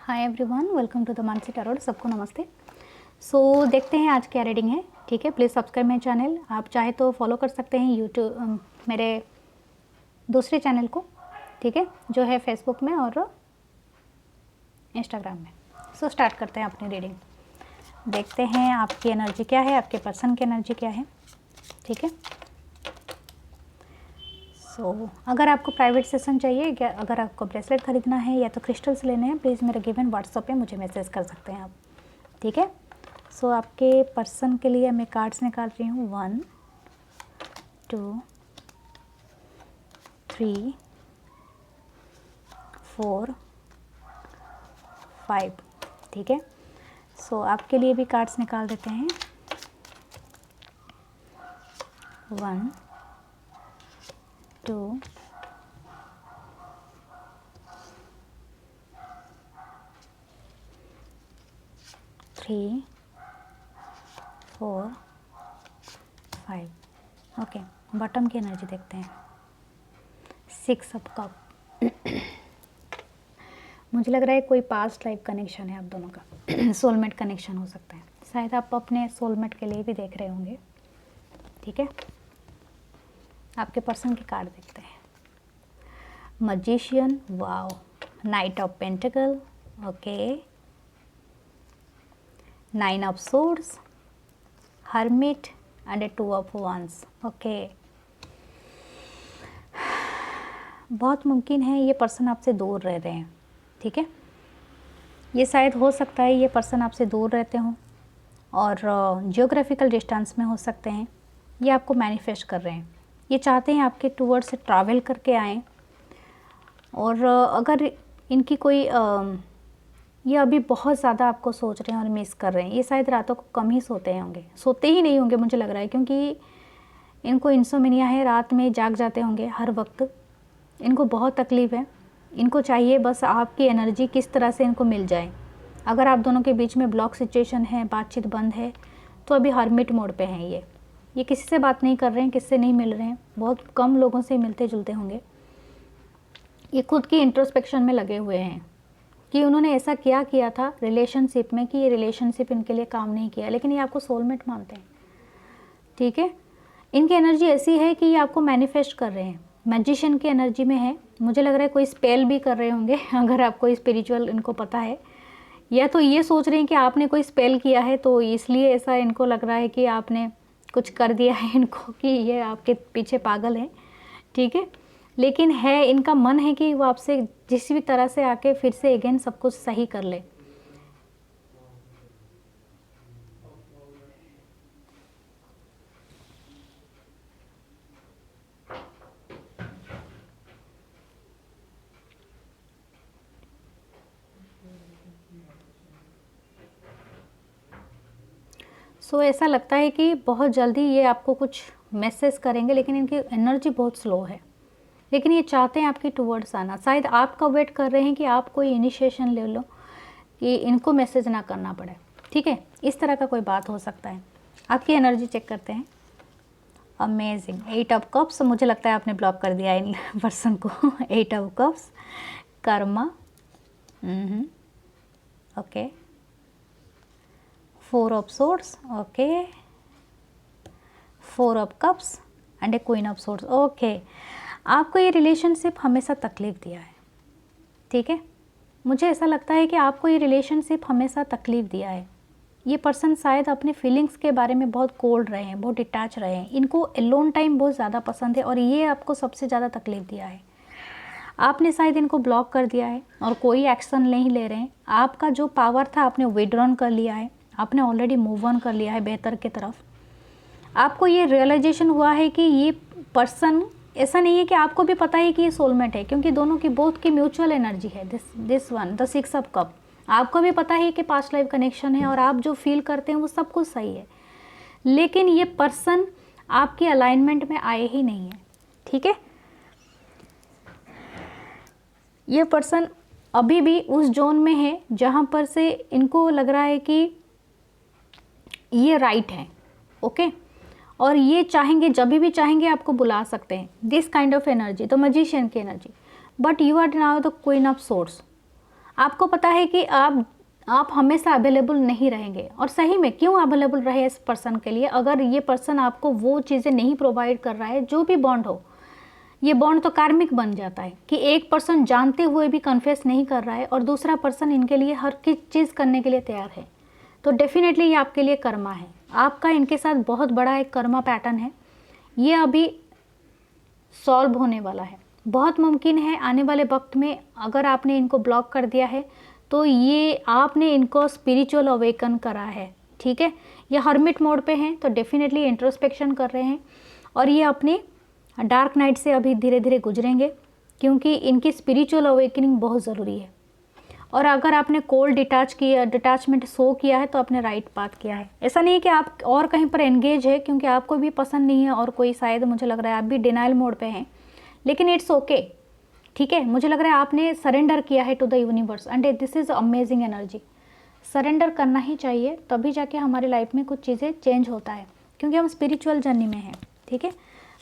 Hi everyone, welcome to the Mansi tarot. सबको नमस्ते। देखते हैं आज क्या रीडिंग है। ठीक है, प्लीज़ सब्सक्राइब माई चैनल। आप चाहे तो फॉलो कर सकते हैं यूट्यूब मेरे दूसरे चैनल को, ठीक है, जो है फेसबुक में और इंस्टाग्राम में। स्टार्ट करते हैं अपनी रीडिंग। देखते हैं आपकी एनर्जी क्या है, आपके पर्सन की एनर्जी क्या है। ठीक है, अगर आपको प्राइवेट सेशन चाहिए या अगर आपको ब्रेसलेट खरीदना है या तो क्रिस्टल्स लेने हैं, प्लीज़ मेरे गिवन व्हाट्सएप पे मुझे मैसेज कर सकते हैं आप। ठीक है, आपके पर्सन के लिए मैं कार्ड्स निकाल रही हूँ। 1 2 3 4 5। ठीक है, आपके लिए भी कार्ड्स निकाल देते हैं। 1 2 3 4 5। ओके, बॉटम की एनर्जी देखते हैं। 6 ऑफ कप। मुझे लग रहा है कोई पास्ट लाइफ कनेक्शन है आप दोनों का। सोलमेट कनेक्शन हो सकता है। शायद आप अपने सोलमेट के लिए भी देख रहे होंगे। ठीक है, आपके पर्सन की कार्ड देखते हैं। Magician, wow, night of pentacle, okay, 9 of swords, hermit and 2 of wands। Okay, बहुत मुमकिन है ये पर्सन आपसे दूर रह रहे हैं। ठीक है, ये शायद हो सकता है ये पर्सन आपसे दूर रहते हों और जियोग्राफिकल डिस्टेंस में हो सकते हैं। ये आपको मैनिफेस्ट कर रहे हैं, ये चाहते हैं आपके टूवर्ड्स से ट्रैवल करके आएँ। और अगर इनकी कोई ये अभी बहुत ज़्यादा आपको सोच रहे हैं और मिस कर रहे हैं। ये शायद रातों को कम ही सोते होंगे, सोते ही नहीं होंगे मुझे लग रहा है, क्योंकि इनको इंसोम्निया है, रात में जाग जाते होंगे हर वक्त। इनको बहुत तकलीफ़ है, इनको चाहिए बस आपकी एनर्जी किस तरह से इनको मिल जाए। अगर आप दोनों के बीच में ब्लॉक सिचुएशन है, बातचीत बंद है, तो अभी हर्मिट मोड पे हैं ये किसी से बात नहीं कर रहे हैं, किससे नहीं मिल रहे हैं, बहुत कम लोगों से मिलते जुलते होंगे। ये खुद की इंट्रोस्पेक्शन में लगे हुए हैं कि उन्होंने ऐसा क्या किया था रिलेशनशिप में कि ये रिलेशनशिप इनके लिए काम नहीं किया, लेकिन ये आपको सोलमेट मानते हैं। ठीक है, इनकी एनर्जी ऐसी है कि ये आपको मैनिफेस्ट कर रहे हैं, मैजिशियन की एनर्जी में है। मुझे लग रहा है कोई स्पेल भी कर रहे होंगे अगर आपको स्पिरिचुअल इनको पता है, या तो ये सोच रहे हैं कि आपने कोई स्पेल किया है, तो इसलिए ऐसा इनको लग रहा है कि आपने कुछ कर दिया है इनको कि ये आपके पीछे पागल हैं। ठीक है, लेकिन है इनका मन है कि वो आपसे जिस भी तरह से आके फिर से अगेन सब कुछ सही कर ले। ऐसा लगता है कि बहुत जल्दी ये आपको कुछ मैसेज करेंगे, लेकिन इनकी एनर्जी बहुत स्लो है। लेकिन ये चाहते हैं आपकी टूवर्ड्स आना। शायद आपका वेट कर रहे हैं कि आप कोई इनिशिएशन ले लो कि इनको मैसेज ना करना पड़े। ठीक है, इस तरह का कोई बात हो सकता है। आपकी एनर्जी चेक करते हैं। Amazing, 8 of cups. मुझे लगता है आपने ब्लॉक कर दिया इन पर्सन को। 8 of cups, Karma, okay, 4 of swords, okay, 4 of cups and A queen of swords. Okay, आपको ये रिलेशनशिप हमेशा तकलीफ़ दिया है। ठीक है, मुझे ऐसा लगता है कि आपको ये रिलेशनशिप हमेशा तकलीफ़ दिया है। ये पर्सन शायद अपने फीलिंग्स के बारे में बहुत कोल्ड रहे हैं, बहुत डिटैच रहे हैं। इनको एलोन टाइम बहुत ज़्यादा पसंद है और ये आपको सबसे ज़्यादा तकलीफ़ दिया है। आपने शायद इनको ब्लॉक कर दिया है और कोई एक्शन नहीं ले रहे हैं। आपका जो पावर था आपने विड्रॉन कर लिया है, आपने ऑलरेडी मूव ऑन कर लिया है बेहतर की तरफ। आपको ये रियलाइजेशन हुआ है कि ये पर्सन, ऐसा नहीं है कि आपको भी पता है कि ये सोलमेट है, क्योंकि दोनों की बोथ की म्यूचुअल एनर्जी है। This one, the 6 of cup. आपको भी पता है कि पास्ट लाइफ कनेक्शन है और आप जो फील करते हैं वो सब कुछ सही है, लेकिन ये पर्सन आपके अलाइनमेंट में आए ही नहीं है। ठीक है, ये पर्सन अभी भी उस जोन में है जहाँ पर से इनको लग रहा है कि ये राइट है। ओके, और ये चाहेंगे, जब भी चाहेंगे आपको बुला सकते हैं। दिस काइंड ऑफ एनर्जी, तो मैजिशियन की energy. But you are now the queen of swords. आपको पता है कि आप हमेशा अवेलेबल नहीं रहेंगे, और सही में क्यों अवेलेबल रहे इस पर्सन के लिए? अगर ये पर्सन आपको वो चीज़ें नहीं प्रोवाइड कर रहा है, जो भी बॉन्ड हो, ये बॉन्ड तो कार्मिक बन जाता है कि एक पर्सन जानते हुए भी कन्फेस नहीं कर रहा है और दूसरा पर्सन इनके लिए हर चीज़ करने के लिए तैयार है, तो डेफिनेटली ये आपके लिए कर्मा है। आपका इनके साथ बहुत बड़ा एक कर्मा पैटर्न है, ये अभी सॉल्व होने वाला है। बहुत मुमकिन है आने वाले वक्त में अगर आपने इनको ब्लॉक कर दिया है तो ये आपने इनको स्पिरिचुअल अवेकन करा है, ठीक है। ये हर्मिट मोड पे हैं तो डेफिनेटली इंट्रोस्पेक्शन कर रहे हैं और ये अपनी डार्क नाइट से अभी धीरे धीरे गुजरेंगे, क्योंकि इनकी स्पिरिचुअल अवेकनिंग बहुत ज़रूरी है। और अगर आपने कोल्ड डिटैचमेंट शो किया है तो आपने राइट पाथ किया है। ऐसा नहीं है कि आप और कहीं पर एंगेज है क्योंकि आपको भी पसंद नहीं है और कोई, शायद मुझे लग रहा है आप भी डिनाइल मोड पे हैं, लेकिन इट्स ओके, ठीक है। मुझे लग रहा है आपने सरेंडर किया है to the universe and this is amazing energy. Surrender करना ही चाहिए, तभी जाके हमारी लाइफ में कुछ चीज़ें चेंज होता है, क्योंकि हम स्पिरिचुअल जर्नी में हैं, ठीक है।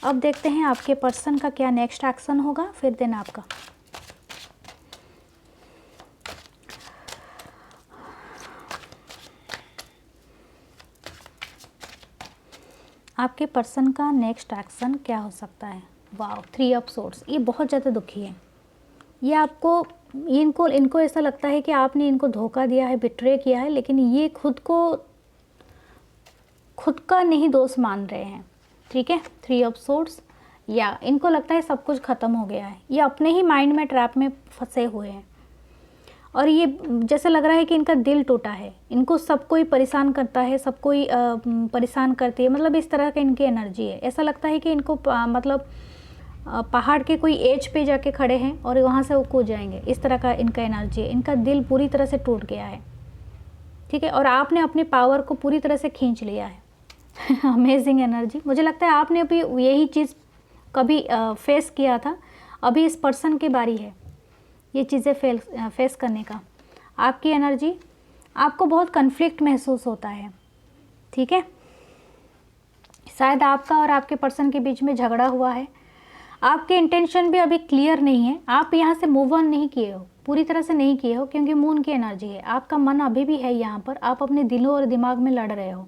अब देखते हैं आपके पर्सन का क्या नेक्स्ट एक्शन होगा, फिर देन आपका। आपके पर्सन का नेक्स्ट एक्शन क्या हो सकता है? Wow, 3 of swords. ये बहुत ज़्यादा दुखी है। ये आपको, इनको ऐसा लगता है कि आपने इनको धोखा दिया है, बिट्रे किया है, लेकिन ये खुद का नहीं दोष मान रहे हैं, ठीक है। 3 ऑफ सोर्ड्स, या इनको लगता है सब कुछ ख़त्म हो गया है, ये अपने ही माइंड में ट्रैप में फंसे हुए हैं और ये जैसे लग रहा है कि इनका दिल टूटा है, इनको सब कोई परेशान करता है, सब कोई परेशान करती है, मतलब इस तरह का इनकी एनर्जी है। ऐसा लगता है कि इनको मतलब पहाड़ के कोई एज पे जाके खड़े हैं और वहाँ से वो कूद जाएंगे, इस तरह का इनका एनर्जी है। इनका दिल पूरी तरह से टूट गया है, ठीक है, और आपने अपनी पावर को पूरी तरह से खींच लिया है। Amazing energy. मुझे लगता है आपने अभी यही चीज़ कभी फेस किया था, अभी इस पर्सन की बारी है ये चीज़ें फेस करने का। आपकी एनर्जी, आपको बहुत कन्फ्लिक्ट महसूस होता है, ठीक है। शायद आपका और आपके पर्सन के बीच में झगड़ा हुआ है, आपके इंटेंशन भी अभी क्लियर नहीं है, आप यहाँ से मूव ऑन नहीं किए हो, पूरी तरह से नहीं किए हो, क्योंकि मून की एनर्जी है। आपका मन अभी भी है यहाँ पर, आप अपने दिलों और दिमाग में लड़ रहे हो,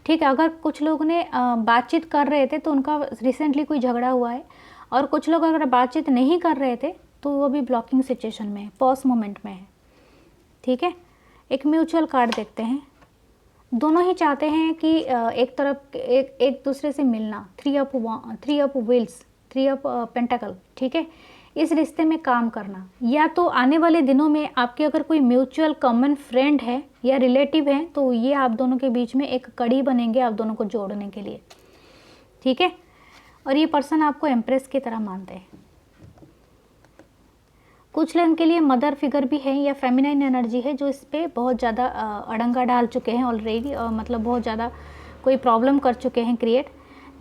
ठीक है। अगर कुछ लोग ने बातचीत कर रहे थे तो उनका रिसेंटली कोई झगड़ा हुआ है, और कुछ लोग अगर बातचीत नहीं कर रहे थे तो वो भी ब्लॉकिंग सिचुएशन में है, पॉज मोमेंट में है, ठीक है। एक म्यूचुअल कार्ड देखते हैं। दोनों ही चाहते हैं कि एक तरफ एक दूसरे से मिलना। 3 ऑफ व्हील्स, 3 ऑफ पेंटाकल, ठीक है। इस रिश्ते में काम करना, या तो आने वाले दिनों में आपके अगर कोई म्यूचुअल कॉमन फ्रेंड है या रिलेटिव है तो ये आप दोनों के बीच में एक कड़ी बनेंगे आप दोनों को जोड़ने के लिए, ठीक है। और ये पर्सन आपको एम्प्रेस की तरह मानते हैं। कुछ लोगों के लिए मदर फिगर भी है या फेमिनाइन एनर्जी है जो इस पर बहुत ज़्यादा अड़ंगा डाल चुके हैं ऑलरेडी, और मतलब बहुत ज़्यादा कोई प्रॉब्लम कर चुके हैं क्रिएट।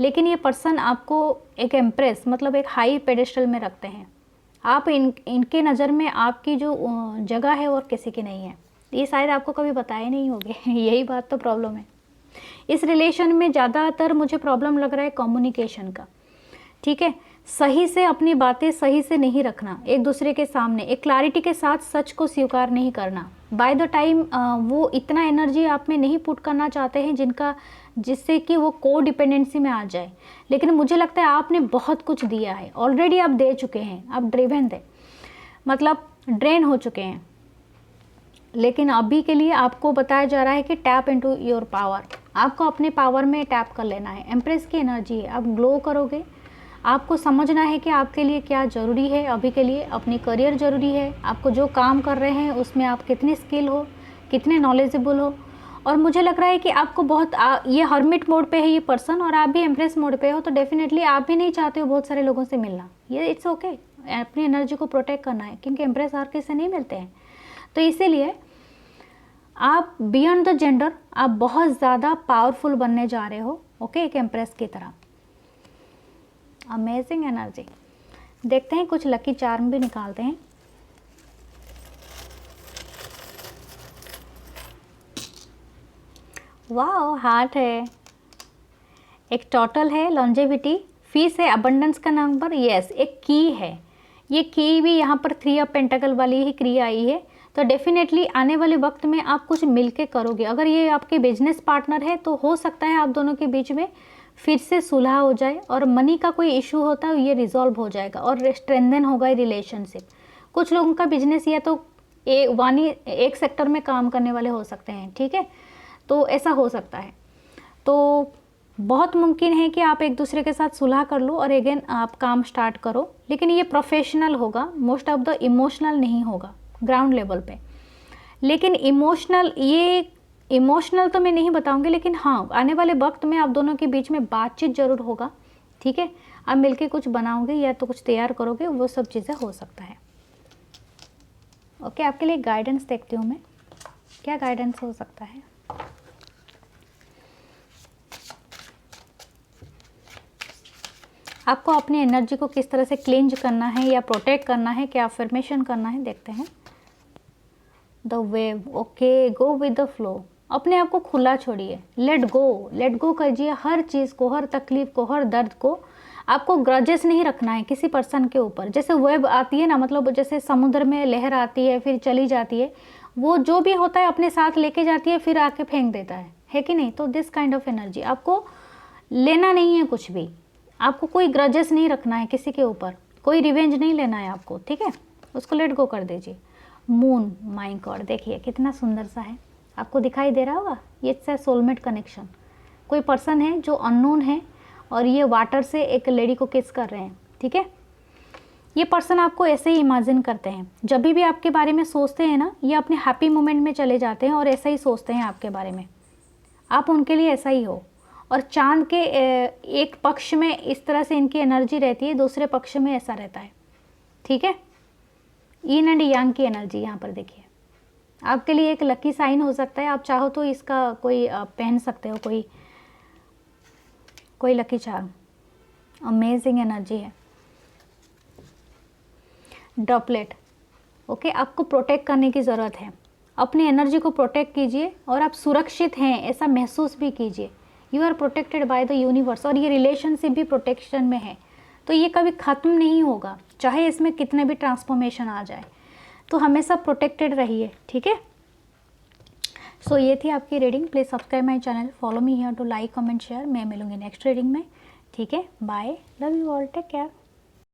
लेकिन ये पर्सन आपको एक एम्प्रेस, मतलब एक हाई पेडेस्टल में रखते हैं। आप इनके नज़र में आपकी जो जगह है और किसी की नहीं है। ये शायद आपको कभी बताए नहीं होंगे। यही बात तो प्रॉब्लम है इस रिलेशन में। ज़्यादातर मुझे प्रॉब्लम लग रहा है कम्युनिकेशन का, ठीक है। सही से अपनी बातें सही से नहीं रखना एक दूसरे के सामने, एक क्लैरिटी के साथ सच को स्वीकार नहीं करना। बाय द टाइम वो इतना एनर्जी आप में नहीं पुट करना चाहते हैं जिससे कि वो को डिपेंडेंसी में आ जाए। लेकिन मुझे लगता है आपने बहुत कुछ दिया है ऑलरेडी, आप दे चुके हैं, आप ड्रिवन थे, मतलब ड्रेन हो चुके हैं। लेकिन अभी के लिए आपको बताया जा रहा है कि टैप इनटू योर पावर, आपको अपने पावर में टैप कर लेना है। एम्प्रेस की एनर्जी है, आप ग्लो करोगे। आपको समझना है कि आपके लिए क्या ज़रूरी है अभी के लिए। अपनी करियर ज़रूरी है, आपको जो काम कर रहे हैं उसमें आप कितने स्किल हो, कितने नॉलेजेबल हो। और मुझे लग रहा है कि आपको बहुत ये हर्मिट मोड पे है ये पर्सन, और आप भी एम्प्रेस मोड पे हो, तो डेफिनेटली आप भी नहीं चाहते हो बहुत सारे लोगों से मिलना। ये इट्स ओके, अपनी एनर्जी को प्रोटेक्ट करना है, क्योंकि एम्प्रेस हर किसी से नहीं मिलते हैं। तो इसीलिए आप बियॉन्ड द जेंडर, आप बहुत ज़्यादा पावरफुल बनने जा रहे हो, ओके, एक एम्प्रेस की तरह। Amazing energy. देखते हैं कुछ लकी चार्म भी निकालते हैं। वाओ, हार्ट है, एक टोटल है, लॉन्जेविटी, फीस है, अबंडेंस का नंबर, यस, एक की है। ये की भी यहाँ पर 3 ऑफ पेंटाकल वाली ही क्रिया आई है। तो डेफिनेटली आने वाले वक्त में आप कुछ मिलके करोगे। अगर ये आपके बिजनेस पार्टनर है तो हो सकता है आप दोनों के बीच में फिर से सुलह हो जाए, और मनी का कोई इशू होता है ये रिजॉल्व हो जाएगा और स्ट्रेंथन होगा रिलेशनशिप। कुछ लोगों का बिजनेस या तो एक सेक्टर में काम करने वाले हो सकते हैं, ठीक है, तो ऐसा हो सकता है। तो बहुत मुमकिन है कि आप एक दूसरे के साथ सुलह कर लो और अगेन आप काम स्टार्ट करो, लेकिन ये प्रोफेशनल होगा, मोस्ट ऑफ द इमोशनल नहीं होगा ग्राउंड लेवल पे। लेकिन इमोशनल तो मैं नहीं बताऊंगी, लेकिन हाँ आने वाले वक्त में आप दोनों के बीच में बातचीत जरूर होगा, ठीक है। आप मिलके कुछ बनाओगे या तो कुछ तैयार करोगे, वो सब चीज़ें हो सकता है। ओके, आपके लिए गाइडेंस देखती हूँ मैं, क्या गाइडेंस हो सकता है। आपको अपनी एनर्जी को किस तरह से क्लींज करना है या प्रोटेक्ट करना है, क्या अफर्मेशन करना है, देखते हैं। The wave, okay, go with the flow. अपने आप को खुला छोड़िए, लेट गो कीजिए हर चीज़ को, हर तकलीफ को, हर दर्द को। आपको ग्रजेस नहीं रखना है किसी पर्सन के ऊपर। जैसे वेव आती है ना, मतलब जैसे समुद्र में लहर आती है फिर चली जाती है, वो जो भी होता है अपने साथ लेके जाती है फिर आके फेंक देता है कि नहीं। तो दिस काइंड ऑफ एनर्जी आपको लेना नहीं है कुछ भी, आपको कोई ग्रजेस नहीं रखना है किसी के ऊपर, कोई रिवेंज नहीं लेना है आपको, ठीक है, उसको लेट गो कर दीजिए। मून, माय गॉड, देखिए कितना सुंदर सा है, आपको दिखाई दे रहा होगा, ये इट्स सोलमेट कनेक्शन। कोई पर्सन है जो अननोन है और ये वाटर से एक लेडी को किस कर रहे हैं, ठीक है। ये पर्सन आपको ऐसे ही इमेजिन करते हैं, जब भी आपके बारे में सोचते हैं ना, ये अपने हैप्पी मोमेंट में चले जाते हैं और ऐसा ही सोचते हैं आपके बारे में, आप उनके लिए ऐसा ही हो। और चांद के एक पक्ष में इस तरह से इनकी एनर्जी रहती है, दूसरे पक्ष में ऐसा रहता है, ठीक है। yin एंड यांग की एनर्जी यहाँ पर देखिए, आपके लिए एक लकी साइन हो सकता है। आप चाहो तो इसका कोई पहन सकते हो, कोई लकी चार्म। अमेजिंग एनर्जी है। ड्रॉपलेट, ओके, आपको प्रोटेक्ट करने की ज़रूरत है, अपनी एनर्जी को प्रोटेक्ट कीजिए और आप सुरक्षित हैं ऐसा महसूस भी कीजिए। You are protected by the universe, और ये रिलेशनशिप भी प्रोटेक्शन में है, तो ये कभी ख़त्म नहीं होगा, चाहे इसमें कितने भी ट्रांसफॉर्मेशन आ जाए, तो हमेशा प्रोटेक्टेड रहिए, ठीक है। सो ये थी आपकी reading. Please subscribe my channel, follow me here to like comment share. मैं मिलूंगी नेक्स्ट रीडिंग में, ठीक है। Bye, love you all, take care.